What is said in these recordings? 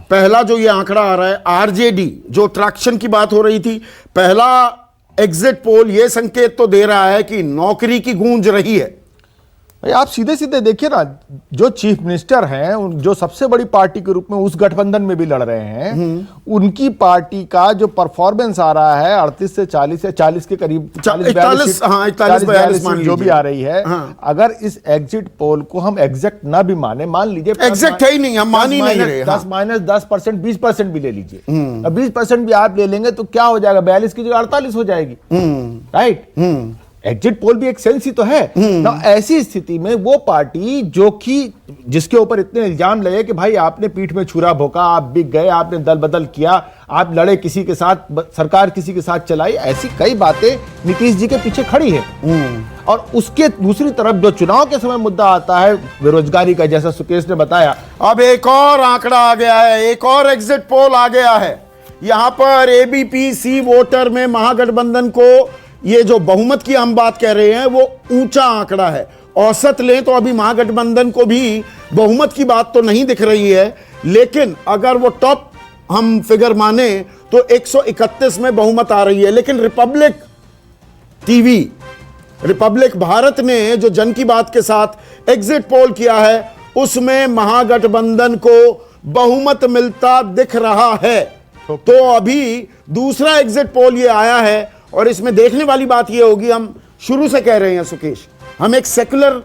पहला जो ये आंकड़ा आ रहा है आरजेडी, जो ट्रैक्शन की बात हो रही थी, पहला एग्जिट पोल ये संकेत तो दे रहा है कि नौकरी की गूंज रही है। भाई आप सीधे सीधे देखिए ना, जो चीफ मिनिस्टर हैं, जो सबसे बड़ी पार्टी के रूप में उस गठबंधन में भी लड़ रहे हैं, उनकी पार्टी का जो परफॉर्मेंस आ रहा है 38 से 40 या 40 के करीब 41 42 जो भी आ रही है, अगर इस एग्जिट पोल को हम एग्जैक्ट ना भी माने, मान लीजिए एग्जैक्ट है ही नहीं, हम मान ही नहीं रहे, 10% 20% भी ले लीजिए, 20% भी आप ले लेंगे तो क्या हो जाएगा, 42 की जगह 48 हो जाएगी, राइट। एग्जिट पोल भी एक सेंस ही तो है ना। ऐसी स्थिति में वो पार्टी जो कि जिसके ऊपर इतने इल्जाम लगे कि भाई आपने पीठ में छुरा भोंका, आप बिक गए, आपने दल बदल किया, आप लड़े किसी के साथ, सरकार किसी के साथ चलाई, ऐसी कई बातें नीतीश जी के पीछे खड़ी है। और उसके दूसरी तरफ जो चुनाव के समय मुद्दा आता है बेरोजगारी का, जैसा सुकेश ने बताया, अब एक और आंकड़ा आ गया है, एक और एग्जिट पोल आ गया है। यहां पर एबीपी-सी वोटर में महागठबंधन को, ये जो बहुमत की हम बात कह रहे हैं, वो ऊंचा आंकड़ा है। औसत लें तो अभी महागठबंधन को भी बहुमत की बात तो नहीं दिख रही है, लेकिन अगर वो टॉप हम फिगर माने तो 131 में बहुमत आ रही है। लेकिन रिपब्लिक टीवी, रिपब्लिक भारत ने जो जन की बात के साथ एग्जिट पोल किया है, उसमें महागठबंधन को बहुमत मिलता दिख रहा है। तो अभी दूसरा एग्जिट पोल ये आया है, और इसमें देखने वाली बात ये होगी, हम शुरू से कह रहे हैं सुकेश, हम एक सेकुलर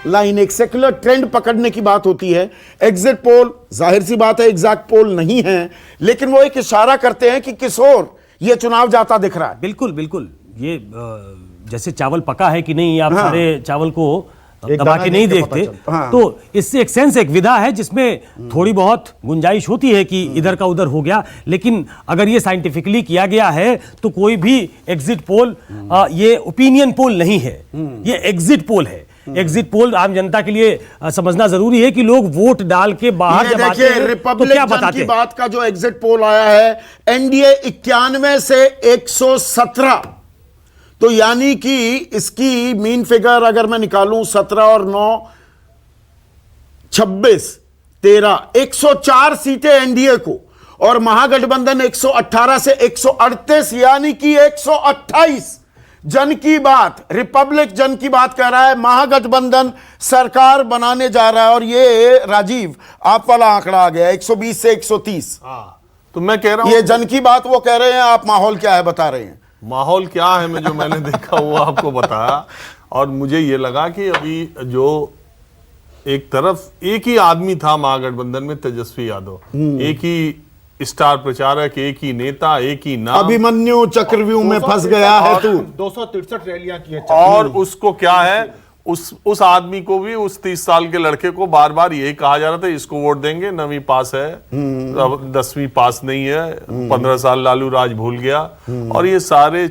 लाइन, एक सेकुलर ट्रेंड पकड़ने की बात होती है। एग्जिट पोल जाहिर सी बात है एग्जैक्ट पोल नहीं है, लेकिन वो एक इशारा करते हैं कि किस ओर ये चुनाव जाता दिख रहा है। बिल्कुल बिल्कुल, ये जैसे चावल पका है कि नहीं, आप सारे चावल को दबा के नहीं देखते, तो इससे एक सेंस, एक विधा है जिसमें थोड़ी बहुत गुंजाइश होती है कि इधर का उधर हो गया। लेकिन अगर ये साइंटिफिकली किया गया है तो कोई भी एग्जिट पोल ये ओपिनियन पोल नहीं है, ये एग्जिट पोल है। एग्जिट पोल आम जनता के लिए समझना जरूरी है कि लोग वोट डाल के बाहर जब आते हैं रिपब्लिक तो क्या जन बताते की बात का जो एग्जिट पोल आया है, एनडीए 91 से 117, तो यानी कि इसकी मीन फिगर अगर मैं निकालूं 17 और 9 26 13 104 सीटें एनडीए को, और महागठबंधन 118 से 138 यानी कि 128। जन की बात, रिपब्लिक जन की बात कह रहा है महागठबंधन सरकार बनाने जा रहा है, और ये राजीव आप वाला आंकड़ा आ गया 120 से 130। तो मैं कह रहा हूं ये जन की बात वो कह रहे हैं, आप माहौल क्या है बता रहे हैं। माहौल क्या है, मैं जो मैंने देखा वो आपको बताया। और मुझे ये लगा कि अभी जो एक तरफ एक ही आदमी था महागठबंधन में, तेजस्वी यादव, एक ही स्टार प्रचारक, एक ही नेता, एक ही नाम, अभिमन्यु चक्रव्यूह में फंस गया है तू। 263 रैलियां की है, और उसको क्या है, उस आदमी को भी, उस 30 साल के लड़के को बार बार यही कहा जा रहा था इसको वोट देंगे, 9वीं पास है, अब 10वीं पास नहीं है, 15 साल लालू राज भूल गया। और ये सारे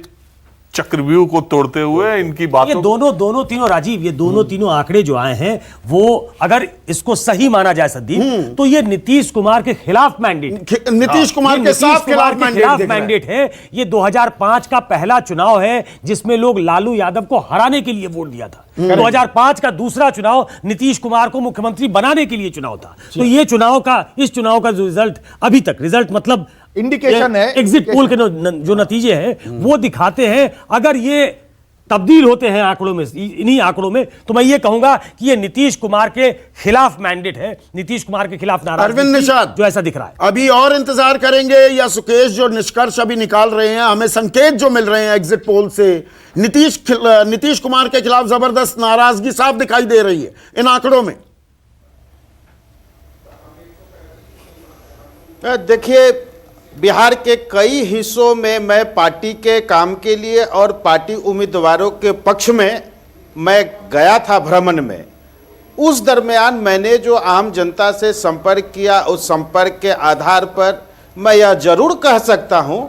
चक्रव्यूह को तोड़ते हुए इनकी बातों, ये दोनों तीनों राजीव, ये दोनों तीनों आंकड़े जो आए हैं, वो अगर इसको सही माना जाए संदीप, तो ये नीतीश कुमार के खिलाफ मैंडेट, नीतीश कुमार के साथ खिलाफ मैंडेट है। ये 2005 का पहला चुनाव है जिसमें लोग लालू यादव को हराने के लिए वोट दिया था। 2005 का दूसरा चुनाव नीतीश कुमार को मुख्यमंत्री बनाने के लिए चुनाव था। तो ये इस चुनाव का जो रिजल्ट अभी तक, रिजल्ट मतलब इंडिकेशन है, एग्जिट पोल के जो नतीजे हैं वो दिखाते हैं, अगर ये तब्दील होते हैं आंकड़ों में, इन्हीं आंकड़ों में, तो मैं ये कहूंगा कि ये नीतीश कुमार के खिलाफ मैंडेट है, नीतीश कुमार के खिलाफ नाराजगी अरविंद निषाद जो ऐसा दिख रहा है। अभी और इंतजार करेंगे या सुकेश जो निष्कर्ष अभी निकाल रहे हैं, हमें संकेत जो मिल रहे हैं एग्जिट पोल से, नीतीश कुमार के खिलाफ जबरदस्त नाराजगी साफ दिखाई दे रही है इन आंकड़ों में। देखिए, बिहार के कई हिस्सों में मैं पार्टी के काम के लिए और पार्टी उम्मीदवारों के पक्ष में मैं गया था भ्रमण में। उस दरमियान मैंने जो आम जनता से संपर्क किया, उस संपर्क के आधार पर मैं यह जरूर कह सकता हूं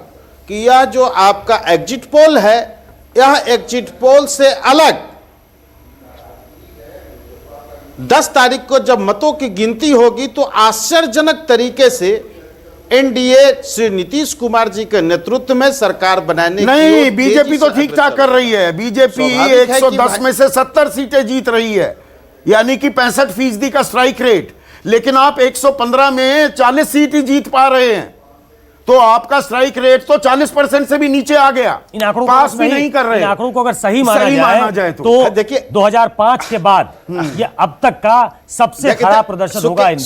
कि यह जो आपका एग्जिट पोल है, यह एग्जिट पोल से अलग 10 तारीख को जब मतों की गिनती होगी तो आश्चर्यजनक तरीके से एनडीए श्री नीतीश कुमार जी के नेतृत्व में सरकार बनाने नहीं, बीजेपी तो ठीक ठाक कर रही है। बीजेपी 110 में से 70 सीटें जीत रही है, यानी कि 65% का स्ट्राइक रेट। लेकिन आप 115 में 40 सीट ही जीत पा रहे हैं, तो आपका स्ट्राइक रेट तो 40% से भी नीचे आ गया। इन आंकड़ों पास भी नहीं कर रहे। इन आंकड़ों को अगर सही माना जाए तो देखिए 2005 के बाद ये अब तक का सबसे खराब प्रदर्शन होगा इनमें।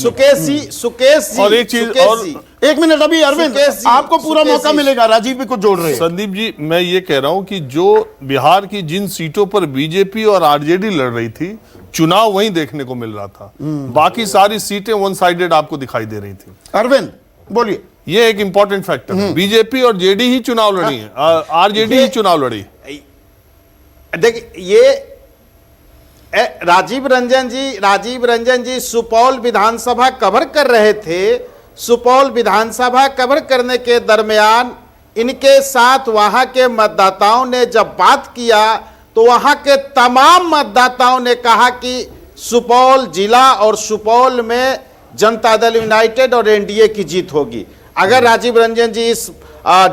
सुकेश जी और एक चीज और एक मिनट अभी अरविंद, आपको पूरा मौका मिलेगा। राजीव भी कुछ जोड़ रहे हैं। संदीप जी, मैं ये कह रहा हूं कि जो बिहार की जिन सीटों पर बीजेपी और आरजेडी लड़ रही थी, चुनाव वहीं देखने को मिल रहा था। बाकी सारी सीटें वन साइडेड आपको दिखाई दे रही थी। अरविंद बोलिए। ये एक इंपॉर्टेंट फैक्टर है। बीजेपी और जेडी ही चुनाव लड़ी है, आरजेडी ही चुनाव लड़ी। देखिए ये राजीव रंजन जी सुपौल विधानसभा कवर कर रहे थे। सुपौल विधानसभा कवर करने के दरमियान इनके साथ वहां के मतदाताओं ने जब बात किया तो वहां के तमाम मतदाताओं ने कहा कि सुपौल जिला और सुपौल में जनता दल यूनाइटेड और एनडीए की जीत होगी। अगर राजीव रंजन जी इस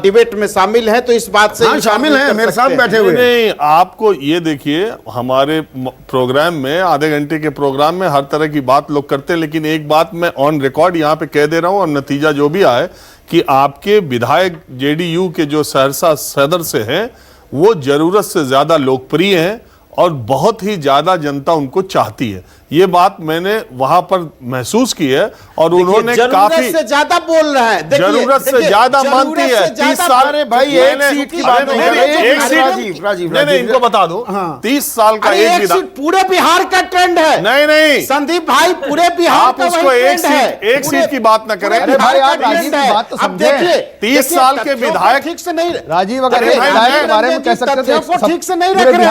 डिबेट में शामिल हैं तो इस बात से शामिल हैं, मेरे साथ बैठे हुए। नहीं, आपको ये देखिए, हमारे प्रोग्राम में, आधे घंटे के प्रोग्राम में हर तरह की बात लोग करते हैं, लेकिन एक बात मैं ऑन रिकॉर्ड यहाँ पे कह दे रहा हूँ, और नतीजा जो भी आए कि आपके विधायक जेडीयू के जो सहरसा सदर से हैं वो जरूरत से ज्यादा लोकप्रिय हैं और बहुत ही ज्यादा जनता उनको चाहती है। ये बात मैंने वहां पर महसूस की है और उन्होंने काफी से ज्यादा बोल रहे हैं। जरूरत से ज्यादा मानती है। 30 साल भाई एक सीट की बात नहीं, राजीव इनको बता दो, 30 साल का एक सीट पूरे बिहार का ट्रेंड है। नहीं संदीप भाई, पूरे बिहार आप उसको एक सीट की बात ना करें। अब देखिए 30 साल के विधायक ठीक से नहीं, राजीव अगर विधायक के बारे में कह सकते थे, ठीक से नहीं रख रहे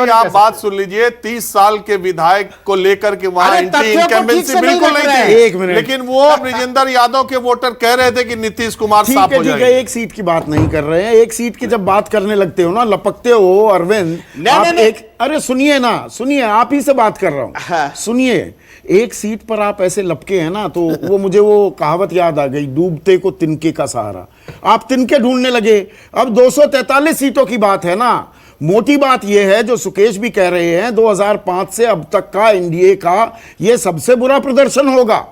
हैं। आप बात सुन लीजिए, 30 साल के विधायक को लेकर के वहां एंटी इनकम्बेंसी बिल्कुल नहीं थी। एक मिनट, लेकिन वो ब्रिजेंद्र यादव के वोटर कह रहे थे कि नीतीश कुमार साफ हो जाएंगे। एक सीट की बात नहीं कर रहे हैं। एक सीट की जब बात करने लगते हो ना, लपकते हो अरविंद, आप एक, अरे सुनिए ना, सुनिए, आप ही से बात कर रहा हूं, सुनिए। एक सीट पर आप ऐसे लपके हैं ना, तो वो मुझे वो कहावत याद आ गई, डूबते को तिनके का सहारा। आप तिनके ढूंढने लगे। अब 243 सीटों की बात है ना। मोटी बात यह है जो सुकेश भी कह रहे हैं, 2005 से अब तक का एनडीए का यह सबसे बुरा प्रदर्शन होगा,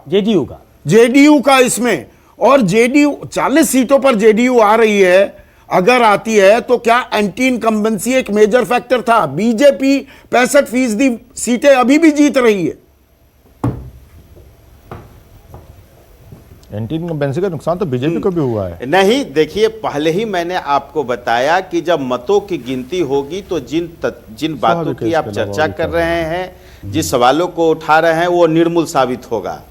जेडीयू का इसमें। और जेडीयू 40 सीटों पर जेडीयू आ रही है, अगर आती है तो क्या एंटी इनकम्बेंसी एक मेजर फैक्टर था? बीजेपी 65% सीटें अभी भी जीत रही है। एंटी इनकम्बेंसी का नुकसान तो बीजेपी को भी हुआ है। नहीं, देखिए, पहले ही मैंने आपको बताया कि जब मतों की गिनती होगी तो जिन बातों की आप चर्चा कर रहे हैं, जिस सवालों को उठा रहे हैं, वो निर्मूल साबित होगा।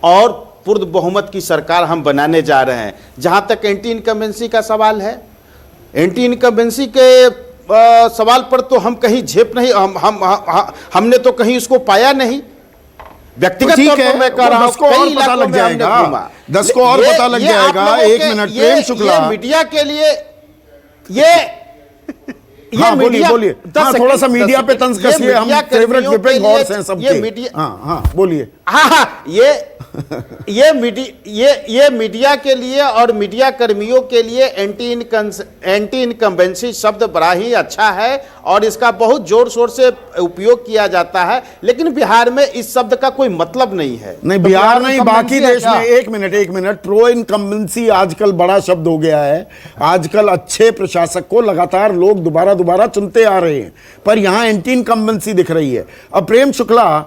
और पूर्ण बहुमत की सरकार हम बनाने जा रहे हैं। जहां तक एंटी इनकम्बेंसी का सवाल है, एंटी इनकम्बेंसी के सवाल पर तो हम कहीं झेप नहीं, हमने तो कहीं उसको पाया नहीं। व्यक्तिगत तौर पर मैं कह रहा हूं, 10 को और पता लग जाएगा, 10 को और पता लग जाएगा। एक मिनट, प्रेम शुक्ला, मीडिया के लिए ये हाँ, बोलिए। हाँ, थोड़ा सा मीडिया पे तंज कसिए, हम फेवरेट विपिंग हॉर्स हैं सबके। हाँ, बोलिए। हाँ, ये मीडिया के लिए और मीडिया कर्मियों के लिए एंटी इनकम्बेंसी शब्द बड़ा ही अच्छा है और इसका बहुत जोर शोर से उपयोग किया जाता है, लेकिन बिहार में इस शब्द का कोई मतलब नहीं है। नहीं, बिहार नहीं, बाकी देश में। एक मिनट, प्रो इनकम्बेंसी आजकल बड़ा शब्द हो गया है। आजकल अच्छे प्रशासक को लगातार लोग दोबारा चुनते आ रहे हैं, पर यहां एंटी इनकम्बेंसी दिख रही है। अब प्रेम शुक्ला,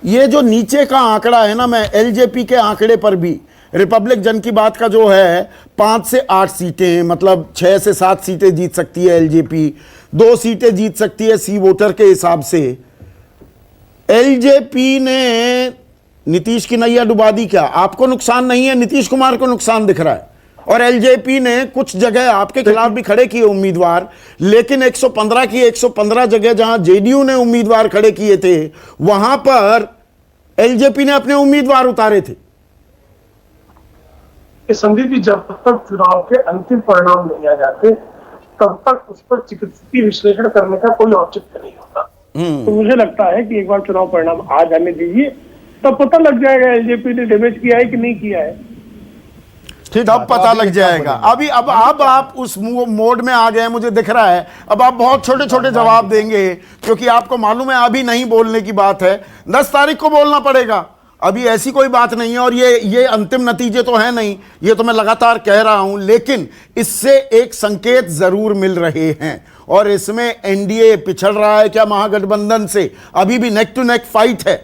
ये जो नीचे का आंकड़ा है ना, मैं एलजेपी के आंकड़े पर भी, रिपब्लिक जन की बात का जो है 5 से 8 सीटें, मतलब 6 से 7 सीटें जीत सकती है एलजेपी, 2 सीटें जीत सकती है सी वोटर के हिसाब से। एलजेपी ने नीतीश की नैया डुबा दी क्या? आपको नुकसान नहीं है, नीतीश कुमार को नुकसान दिख रहा है। और एलजेपी ने कुछ जगह आपके खिलाफ भी खड़े किए उम्मीदवार, लेकिन 115 जगह जहां जेडीयू ने उम्मीदवार खड़े किए थे, वहां पर एलजेपी ने अपने उम्मीदवार उतारे थे। संदीप जी, जब तक चुनाव के अंतिम परिणाम नहीं आ जाते तब तक उस पर चिकित्सकीय विश्लेषण करने का कोई औचित्य नहीं होता। तो मुझे लगता है कि एक बार चुनाव परिणाम आ जाने दीजिए, तब पता लग जाएगा एलजेपी ने डैमेज किया है कि नहीं किया है, तब पता लग जाएगा। अब आप उस मोड में आ गए, मुझे दिख रहा है। अब आप बहुत छोटे छोटे जवाब देंगे, क्योंकि आपको मालूम है अभी नहीं बोलने की बात है, 10 तारीख को बोलना पड़ेगा। अभी ऐसी कोई बात नहीं है, और ये अंतिम नतीजे तो है नहीं, ये तो मैं लगातार कह रहा हूं, लेकिन इससे एक संकेत जरूर मिल रहे हैं। और इसमें एनडीए पिछड़ रहा है क्या महागठबंधन से? अभी भी नेक टू नेक फाइट है।